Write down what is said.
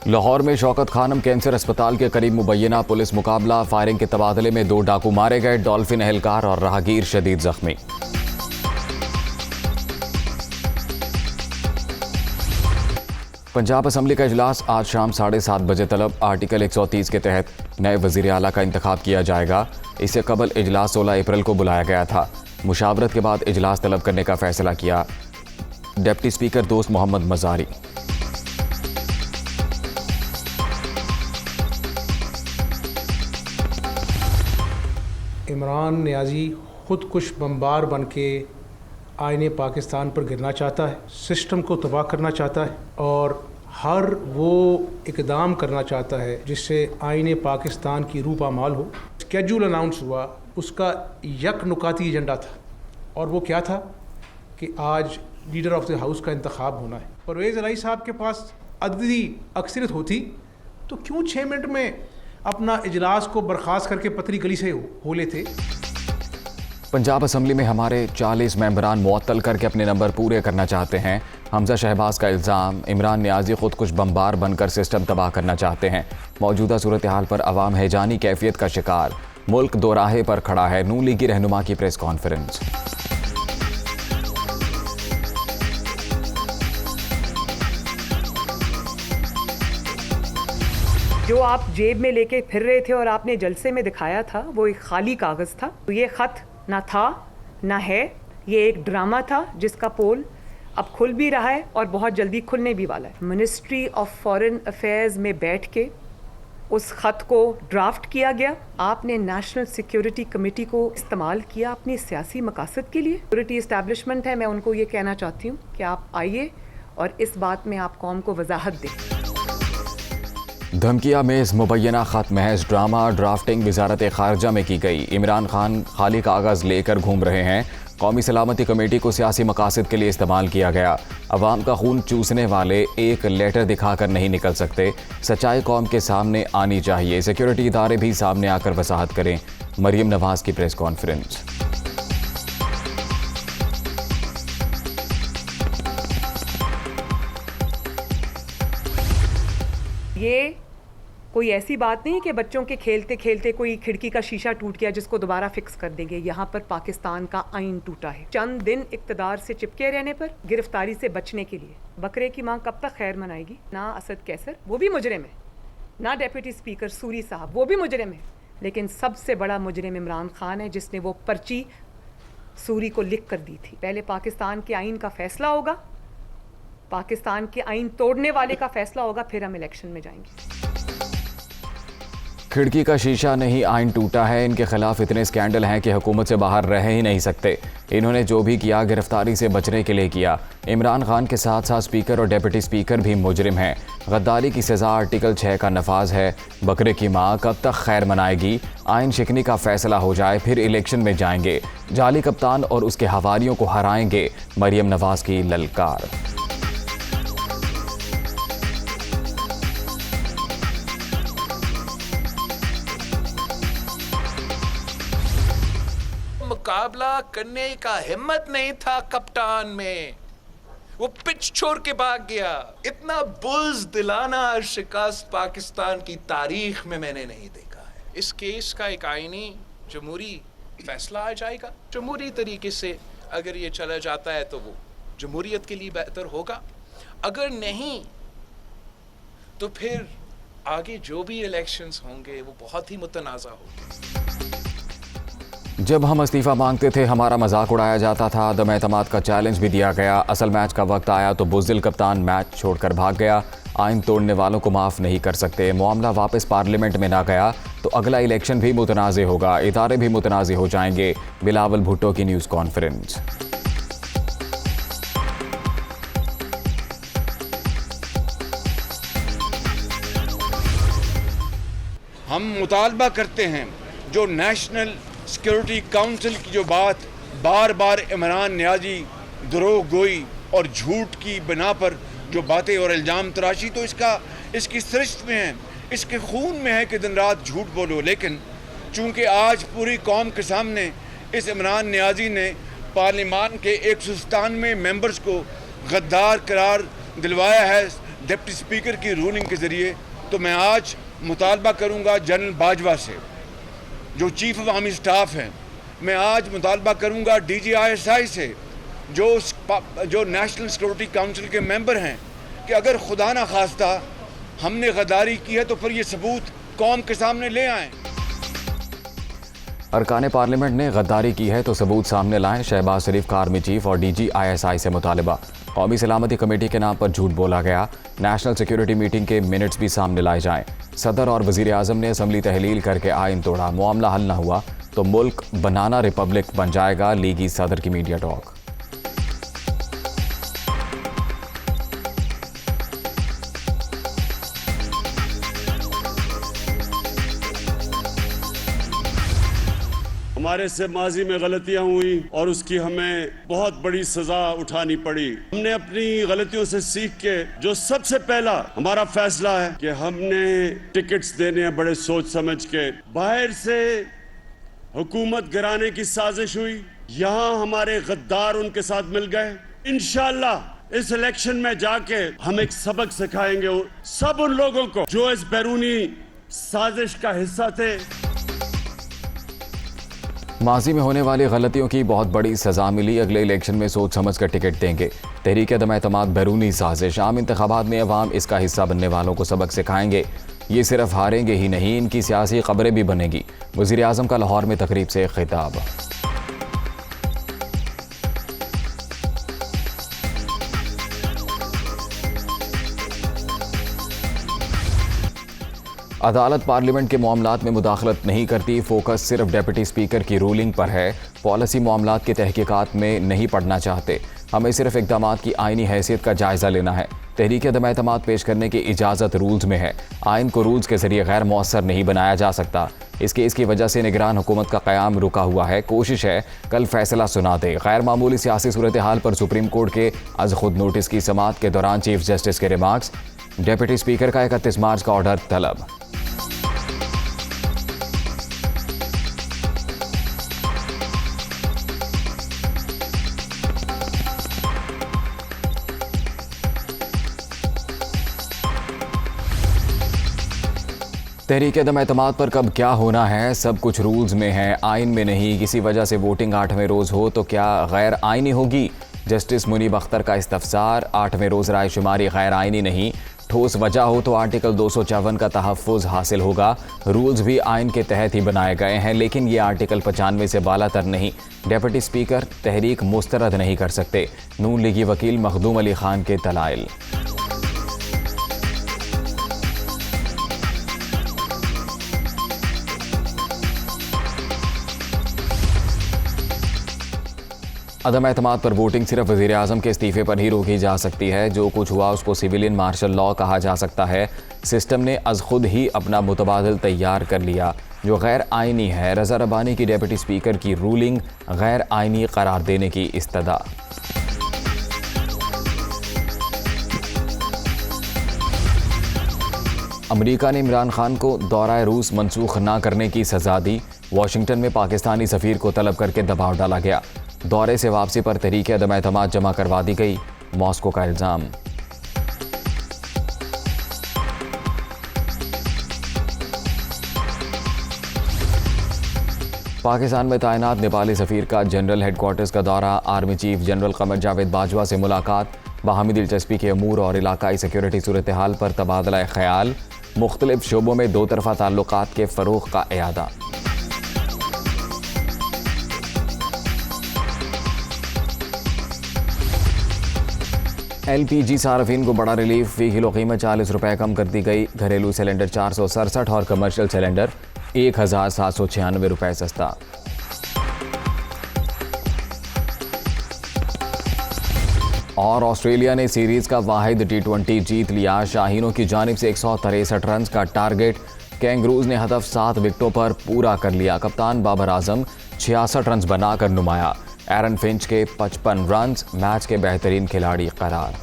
लाहौर में शौकत खानम कैंसर अस्पताल के करीब मुबैना पुलिस मुकाबला, फायरिंग के तबादले में 2 डाकू मारे गए, डॉल्फिन एहलकार और राहगीर शदीद जख्मी। पंजाब असम्बली का इजलास आज शाम 7:30 बजे तलब। आर्टिकल 130 के तहत नए वजीर आला का इंतखाब किया जाएगा। इससे कबल इजलास 16 अप्रैल को बुलाया गया था। मुशावरत के बाद इजलास तलब करने का फैसला किया डिप्टी स्पीकर दोस्त मोहम्मद मजारी। इमरान नियाज़ी खुदकुश बमबार बन के आईने पाकिस्तान पर गिरना चाहता है, सिस्टम को तबाह करना चाहता है और हर वो इकदाम करना चाहता है जिससे आईने पाकिस्तान की रूह पामाल हो। स्केड्यूल अनाउंस हुआ, उसका यक नुकाती एजेंडा था और वो क्या था कि आज लीडर ऑफ द हाउस का इंतखाब होना है। परवेज़ इलाही साहब के पास अददी अक्सरियत होती तो क्यों 6 मिनट में अपना इजलास को बर्खास्त करके पतली गली से हो लेते। पंजाब असम्बली में हमारे 40 मेंबरान मुअत्तल करके अपने नंबर पूरे करना चाहते हैं। हमजा शहबाज का इल्ज़ाम, इमरान नियाज़ी खुद कुछ बमबार बनकर सिस्टम तबाह करना चाहते हैं। मौजूदा सूरत हाल पर अवाम हैजानी कैफियत का शिकार, मुल्क दोराहे पर खड़ा है। नून लीगी रहनुमा की प्रेस कॉन्फ्रेंस। जो आप जेब में लेके फिर रहे थे और आपने जलसे में दिखाया था वो एक खाली कागज़ था। तो ये ख़त ना था ना है, ये एक ड्रामा था जिसका पोल अब खुल भी रहा है और बहुत जल्दी खुलने भी वाला है। मिनिस्ट्री ऑफ फॉरेन अफेयर्स में बैठ के उस ख़त को ड्राफ्ट किया गया। आपने नेशनल सिक्योरिटी कमेटी को इस्तेमाल किया अपनी सियासी मकासद के लिए। सिक्योरिटी इस्टेब्लिशमेंट है, मैं उनको ये कहना चाहती हूँ कि आप आइए और इस बात में आप कौम को वजाहत दें। धमकिया में इस मुबैना ख़त महज ड्रामा ड्राफ्टिंग वजारत ख़ारजा में की गई। इमरान खान खाली कागज़ लेकर घूम रहे हैं। कौमी सलामती कमेटी को सियासी मकासद के लिए इस्तेमाल किया गया। अवाम का खून चूसने वाले एक लेटर दिखाकर नहीं निकल सकते। सच्चाई कौम के सामने आनी चाहिए। सिक्योरिटी इदारे भी सामने आकर वजाहत करें। मरियम नवाज की प्रेस कॉन्फ्रेंस। ये कोई ऐसी बात नहीं कि बच्चों के खेलते खेलते कोई खिड़की का शीशा टूट गया जिसको दोबारा फिक्स कर देंगे। यहाँ पर पाकिस्तान का आइन टूटा है। चंद दिन इक़्तिदार से चिपके रहने पर गिरफ्तारी से बचने के लिए बकरे की माँ कब तक खैर मनाएगी। ना असद कैसर, वो भी मुजरिम है, ना डेप्यूटी स्पीकर सूरी साहब, वो भी मुजरिम है, लेकिन सबसे बड़ा मुजरिम इमरान खान है जिसने वो पर्ची सूरी को लिख कर दी थी। पहले पाकिस्तान के आइन का फैसला होगा, पाकिस्तान के आइन तोड़ने वाले का फैसला होगा, फिर हम इलेक्शन में जाएंगे। खिड़की का शीशा नहीं, आइन टूटा है। इनके खिलाफ इतने स्कैंडल हैं कि हुकूमत से बाहर रह ही नहीं सकते। इन्होंने जो भी किया गिरफ्तारी से बचने के लिए किया। इमरान खान के साथ साथ स्पीकर और डिप्टी स्पीकर भी मुजरिम हैं। गद्दारी की सज़ा आर्टिकल 6 का नफाज है। बकरे की माँ कब तक खैर मनाएगी। आइन शिकनी का फैसला हो जाए फिर इलेक्शन में जाएंगे। जाली कप्तान और उसके हवारियों को हराएंगे। मरियम नवाज की ललकार। मुकाबला करने का हिम्मत नहीं था कप्तान में, वो पिच छोड़ के भाग गया। इतना बुज़दिलाना शिकस्त पाकिस्तान की तारीख में मैंने नहीं देखा है। इस केस का एक आईनी जमहूरी फैसला आ जाएगा। जमहूरी तरीके से अगर ये चला जाता है तो वो जमहूरियत के लिए बेहतर होगा। अगर नहीं तो फिर आगे जो भी इलेक्शंस होंगे वो बहुत ही मुतनाज़ा होंगे। जब हम इस्तीफ़ा मांगते थे हमारा मजाक उड़ाया जाता था। अदम एतमाद का चैलेंज भी दिया गया। असल मैच का वक्त आया तो बुज़दिल कप्तान मैच छोड़कर भाग गया। आइन तोड़ने वालों को माफ़ नहीं कर सकते। मामला वापस पार्लियामेंट में ना गया तो अगला इलेक्शन भी मुतनाज़े होगा, इदारे भी मुतनाज़े हो जाएंगे। बिलावल भुट्टो की न्यूज़ कॉन्फ्रेंस। हम मुतालबा करते हैं जो नेशनल सिक्योरिटी काउंसिल की जो बात बार बार इमरान नियाज़ी द्रोह गोई और झूठ की बिना पर जो बातें और इल्ज़ाम तराशी, तो इसकी सृष्ट में है, इसके खून में है कि दिन रात झूठ बोलो। लेकिन चूँकि आज पूरी कौम के सामने इस इमरान नियाज़ी ने पार्लियामान के 197 मेंबर्स को गद्दार करार दिलवाया है, डिप्टी स्पीकर की रूलिंग के ज़रिए, तो मैं आज मुतालबा करूँगा जनरल बाजवा से, जो चीफ ऑफ आर्मी स्टाफ हैं, मैं आज मुतालबा करूँगा DGISI से, जो नेशनल सिक्योरिटी काउंसिल के मेंबर हैं, कि अगर खुदा ना खास्ता हमने गद्दारी की है तो फिर ये सबूत कौम के सामने ले आएँ। अरकान पार्लियामेंट ने गद्दारी की है तो सबूत सामने लाएं। शहबाज शरीफ का आर्मी चीफ और DGISI से मुतालबा। कौमी सलामती कमेटी के नाम पर झूठ बोला गया। नेशनल सिक्योरिटी मीटिंग के मिनट्स भी सामने लाए जाएं। सदर और वजीर आजम ने असम्बली तहलील करके आइन तोड़ा। मामला हल न हुआ तो मुल्क बनाना रिपब्लिक बन जाएगा, लीगी सदर की मीडिया टॉक। हमारे से माजी में गलतियां हुई और उसकी हमें बहुत बड़ी सजा उठानी पड़ी। हमने अपनी गलतियों से सीख के जो सबसे पहला हमारा फैसला है कि हमने टिकट्स देने हैं बड़े सोच समझ के। बाहर से हुकूमत गिराने की साजिश हुई, यहाँ हमारे गद्दार उनके साथ मिल गए। इंशाअल्लाह इस इलेक्शन में जाके हम एक सबक सिखाएंगे सब उन लोगों को जो इस बैरूनी साजिश का हिस्सा थे। माजी में होने वाली गलतियों की बहुत बड़ी सजा मिली। अगले इलेक्शन में सोच समझ कर टिकट देंगे। तहरीक अदम एतमाद बैरूनी साजिश। आम इंतखाबात में अवाम इसका हिस्सा बनने वालों को सबक सिखाएंगे। ये सिर्फ हारेंगे ही नहीं, इनकी सियासी खबरें भी बनेगी। वज़ीर आज़म का लाहौर में तकरीब से खिताब। अदालत पार्लियामेंट के मामलात में मुदाखलत नहीं करती। फोकस सिर्फ डिप्टी स्पीकर की रूलिंग पर है। पॉलिसी मामलात की तहकीकात में नहीं पढ़ना चाहते। हमें सिर्फ इक़दामात की आइनी हैसियत का जायज़ा लेना है। तहरीक अदम एतमाद पेश करने की इजाज़त रूल्स में है। आइन को रूल्स के ज़रिए गैर मौसर नहीं बनाया जा सकता। इसकी वजह से निगरान हुकूमत का क़याम रुका हुआ है। कोशिश है कल फैसला सुना दे। गैर मामूली सियासी सूरत हाल पर सुप्रीम कोर्ट के अज खुद नोटिस की समाअत के दौरान चीफ जस्टिस के रिमार्क्स। डिप्टी स्पीकर का 31 मार्च का ऑर्डर तलब। तहरीक अदम एतमाद पर कब क्या होना है, सब कुछ रूल्स में है, आइन में नहीं। किसी वजह से वोटिंग 8वें रोज़ हो तो क्या गैर आइनी होगी? जस्टिस मुनीब अख्तर का इस्तफसार। 8वें रोज़ राय शुमारी गैर आइनी नहीं। ठोस वजह हो तो आर्टिकल 254 का तहफ़्फ़ुज़ हासिल होगा। रूल्स भी आइन के तहत ही बनाए गए हैं, लेकिन ये आर्टिकल 95 से बालातर नहीं। डिप्टी स्पीकर तहरीक मुस्तरद नहीं कर सकते। नून लीगी वकील मखदूम अली खान के दलाइल। अदम एतमाद पर वोटिंग सिर्फ वज़ीर आज़म के इस्तीफ़े पर ही रोकी जा सकती है। जो कुछ हुआ उसको सिविलियन मार्शल लॉ कहा जा सकता है। सिस्टम ने अज खुद ही अपना मुतबादिल तैयार कर लिया जो गैर आइनी है। रज़ा रब्बानी की डिप्टी स्पीकर की रूलिंग गैर आइनी करार देने की इस्तदा। अमेरिका ने इमरान खान को दौरा रूस मनसूख न करने की सज़ा दी। वाशिंगटन में पाकिस्तानी सफ़ीर को तलब करके दबाव डाला गया। दौरे से वापसी पर तहरीक अदम एतमाद जमा करवा दी गई, मॉस्को का इल्ज़ाम। पाकिस्तान में तैनात नेपाली सफ़ीर का जनरल हेडक्वार्टर्स का दौरा। Army chief general Qamar Javed Bajwa से मुलाकात। बाहमी दिलचस्पी के अमूर और इलाकाई सिक्योरिटी सूरत हाल पर तबादला ख्याल। मुख्तलिफ शोबों में दो तरफ़ा ताल्लुकात के फ़रोग़ का इयादा। LPG सार्फिन को बड़ा रिलीफ। फ़ी किलो कीमत 40 रुपये कम कर दी गई। घरेलू सिलेंडर 467 और कमर्शियल सिलेंडर 1796 रुपये सस्ता। और ऑस्ट्रेलिया ने सीरीज़ का वाहिद T20 जीत लिया। शाहीनों की जानिब से 163 रन का टारगेट। कैंगरूज ने हदफ 7 विकेटों पर पूरा कर लिया। कप्तान बाबर आजम 66 रन बनाकर नुमाया। एरन फिंच के 55 रन मैच के बेहतरीन खिलाड़ी करार।